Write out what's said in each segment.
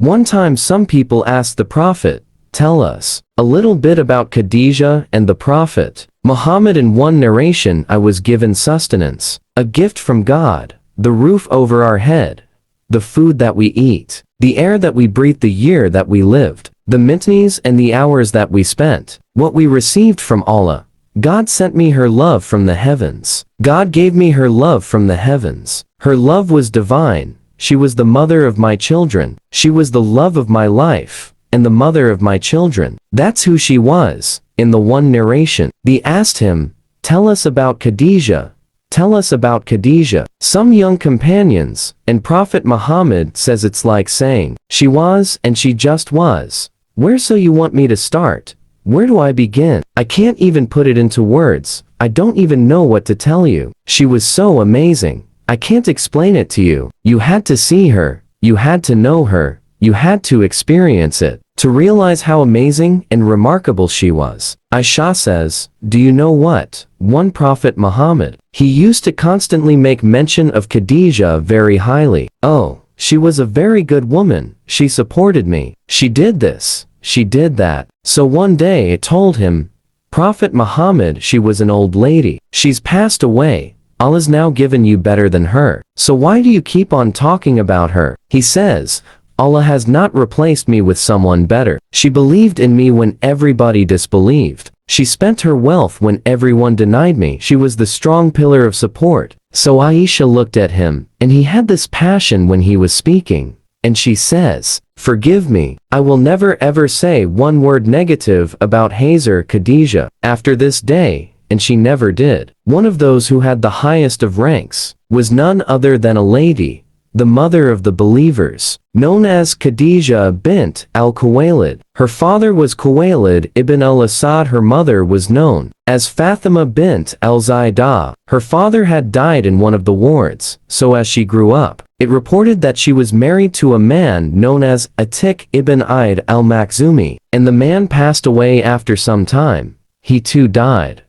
One time some people asked the Prophet, "Tell us a little bit about Khadija and the Prophet Muhammad." In one narration, I was given sustenance, a gift from God, the roof over our head, the food that we eat, the air that we breathe, the year that we lived, the minutes and the hours that we spent, what we received from Allah. God sent me her love from the heavens. God gave me her love from the heavens. Her love was divine. She was the mother of my children. She was the love of my life, and the mother of my children. That's who she was. In the one narration, they asked him, "Tell us about Khadija. Tell us about Khadija." Some young companions, and Prophet Muhammad says it's like saying, "She was and she just was." Where so you want me to start? Where do I begin? I can't even put it into words. I don't even know what to tell you. She was so amazing. I can't explain it to you. You had to see her. You had to know her. You had to experience it to realize how amazing and remarkable she was. Aisha says, "Do you know what? One Prophet Muhammad, he used to constantly make mention of Khadija very highly. Oh, she was a very good woman. She supported me. She did this. She did that." So one day it told him, "Prophet Muhammad, she was an old lady. She's passed away. Allah's now given you better than her. So why do you keep on talking about her?" He says, "Allah has not replaced me with someone better. She believed in me when everybody disbelieved. She spent her wealth when everyone denied me. She was the strong pillar of support." So Aisha looked at him, and he had this passion when he was speaking. And she says, "Forgive me, I will never ever say one word negative about Hazar Khadija after this day," and she never did. One of those who had the highest of ranks was none other than a lady, the mother of the believers, known as Khadija bint al-Khuwaylid. Her father was Khuwaylid ibn al-Asad. Her mother was known as Fatima bint al-Zaidah. Her father had died in one of the wars, so as she grew up, it reported that she was married to a man known as Atik ibn Aid al-Makhzumi, and the man passed away after some time. He too died.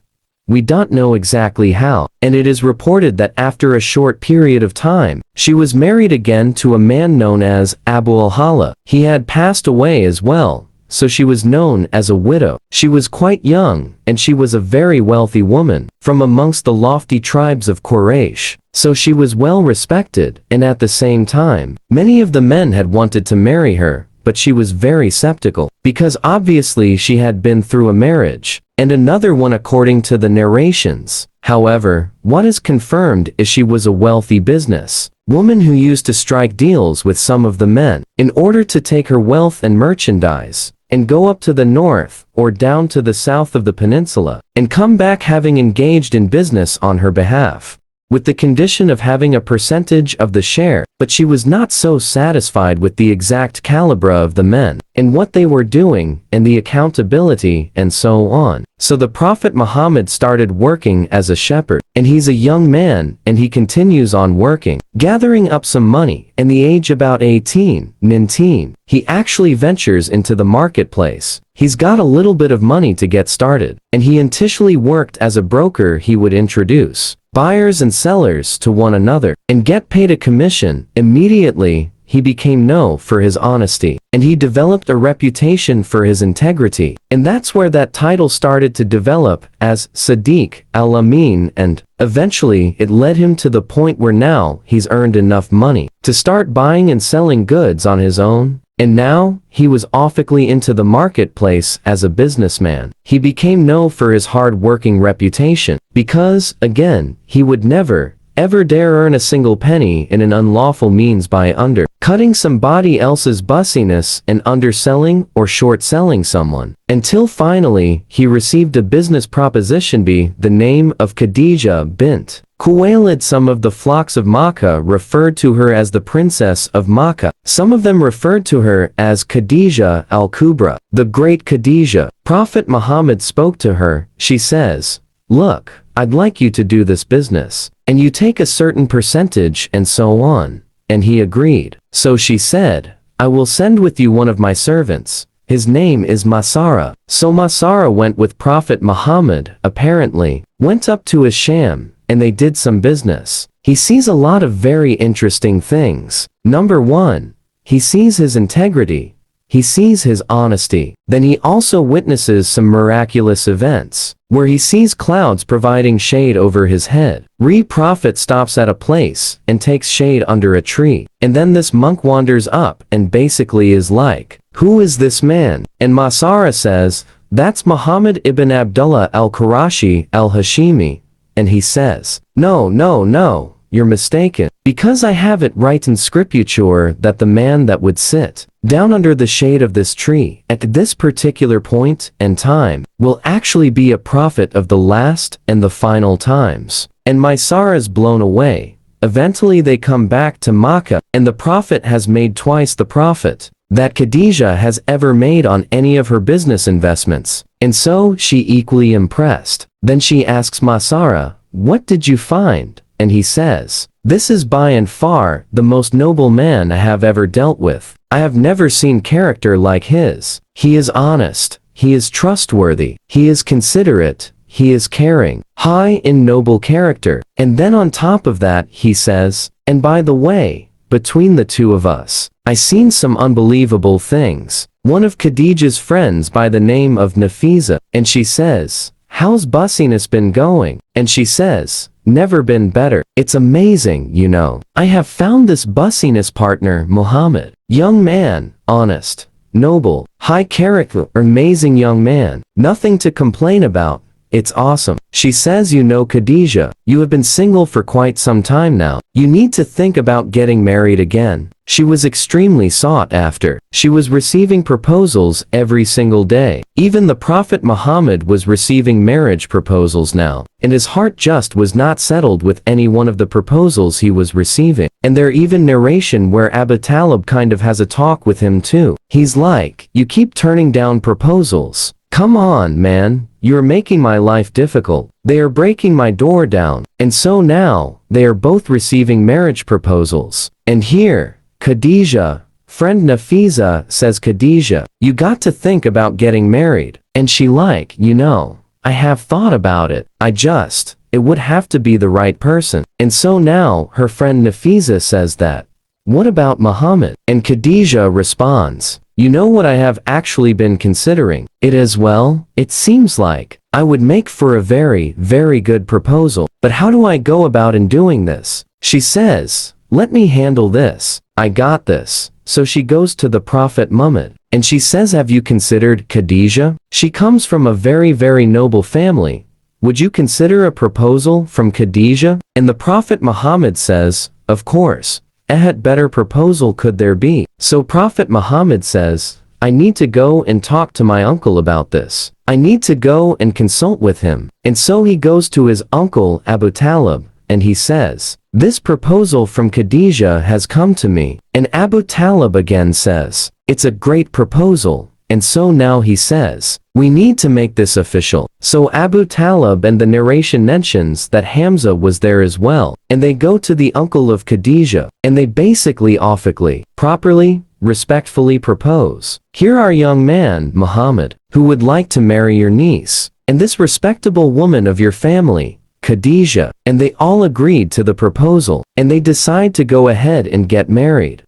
We don't know exactly how, and it is reported that after a short period of time, she was married again to a man known as Abu al-Hala. He had passed away as well, so she was known as a widow. She was quite young, and she was a very wealthy woman, from amongst the lofty tribes of Quraysh. So she was well respected, and at the same time, many of the men had wanted to marry her, but she was very skeptical, because obviously she had been through a marriage, and another one according to the narrations. However, what is confirmed is she was a wealthy business woman who used to strike deals with some of the men, in order to take her wealth and merchandise, and go up to the north, or down to the south of the peninsula, and come back having engaged in business on her behalf, with the condition of having a percentage of the share. But she was not so satisfied with the exact caliber of the men, and what they were doing, and the accountability, and so on. So the Prophet Muhammad started working as a shepherd, and he's a young man, and he continues on working, gathering up some money, and the age about 18, 19, he actually ventures into the marketplace. He's got a little bit of money to get started, and he initially worked as a broker. He would introduce buyers and sellers to one another, and get paid a commission. Immediately, he became known for his honesty, and he developed a reputation for his integrity, and that's where that title started to develop as Sadiq al-Amin, and eventually it led him to the point where now he's earned enough money to start buying and selling goods on his own. And now, he was officially into the marketplace as a businessman. He became known for his hard-working reputation, because, again, he would never, ever dare earn a single penny in an unlawful means by undercutting somebody else's bussiness and underselling or short-selling someone. Until finally, he received a business proposition by the name of Khadija bint Khuwaylid. Some of the flocks of Makkah referred to her as the Princess of Makkah. Some of them referred to her as Khadija al-Kubra, the Great Khadija. Prophet Muhammad spoke to her. She says, "Look, I'd like you to do this business, and you take a certain percentage and so on." And he agreed. So she said, "I will send with you one of my servants. His name is Masara." So Masara went with Prophet Muhammad, apparently, went up to Asham, and they did some business. He sees a lot of very interesting things. Number one, he sees his integrity, he sees his honesty. Then he also witnesses some miraculous events, where he sees clouds providing shade over his head. Prophet stops at a place and takes shade under a tree. And then this monk wanders up and basically is like, "Who is this man?" And Masara says, "That's Muhammad ibn Abdullah al-Qurashi al-Hashimi." And he says, "No, no, no, you're mistaken, because I have it right in scripture that the man that would sit down under the shade of this tree at this particular point and time will actually be a prophet of the last and the final times." And Maisara is blown away. Eventually they come back to Makkah, and the prophet has made twice the profit that Khadija has ever made on any of her business investments. And so she equally impressed. Then she asks Maisara, "What did you find?" And he says, "This is by and far the most noble man I have ever dealt with. I have never seen character like his. He is honest, he is trustworthy, he is considerate, he is caring, high in noble character." And then on top of that he says, "And by the way, between the two of us, I seen some unbelievable things. One of Khadija's friends by the name of Nafisa, and she says, 'How's bussiness been going?' And she says, 'Never been better. It's amazing, you know. I have found this bussiness partner, Muhammad. Young man, honest, noble, high character, amazing young man. Nothing to complain about. It's awesome." She says, "You know Khadija, you have been single for quite some time now. You need to think about getting married again." She was extremely sought after. She was receiving proposals every single day. Even the Prophet Muhammad was receiving marriage proposals now, and his heart just was not settled with any one of the proposals he was receiving. And there even narration where Abu Talib kind of has a talk with him too. He's like, "You keep turning down proposals. Come on, man, you're making my life difficult. They are breaking my door down." And so now, they are both receiving marriage proposals. And here, Khadija, friend Nafisa, says, "Khadija, you got to think about getting married." And she like, "You know, I have thought about it. It would have to be the right person." And so now, her friend Nafisa says that, "What about Muhammad?" And Khadija responds, "You know what I have actually been considering it as well? It seems like I would make for a very, very good proposal. But how do I go about in doing this?" She says, "Let me handle this. I got this." So she goes to the Prophet Muhammad, and she says, "Have you considered Khadija? She comes from a very, very noble family. Would you consider a proposal from Khadija?" And the Prophet Muhammad says, "Of course. What better proposal could there be?" So Prophet Muhammad says, "I need to go and talk to my uncle about this. I need to go and consult with him." And so he goes to his uncle Abu Talib, and he says, "This proposal from Khadija has come to me." And Abu Talib again says, "It's a great proposal." And so now he says, "We need to make this official." So Abu Talib, and the narration mentions that Hamza was there as well, and they go to the uncle of Khadija, and they basically properly, respectfully propose. "Here our young man, Muhammad, who would like to marry your niece, and this respectable woman of your family, Khadija." And they all agreed to the proposal, and they decide to go ahead and get married.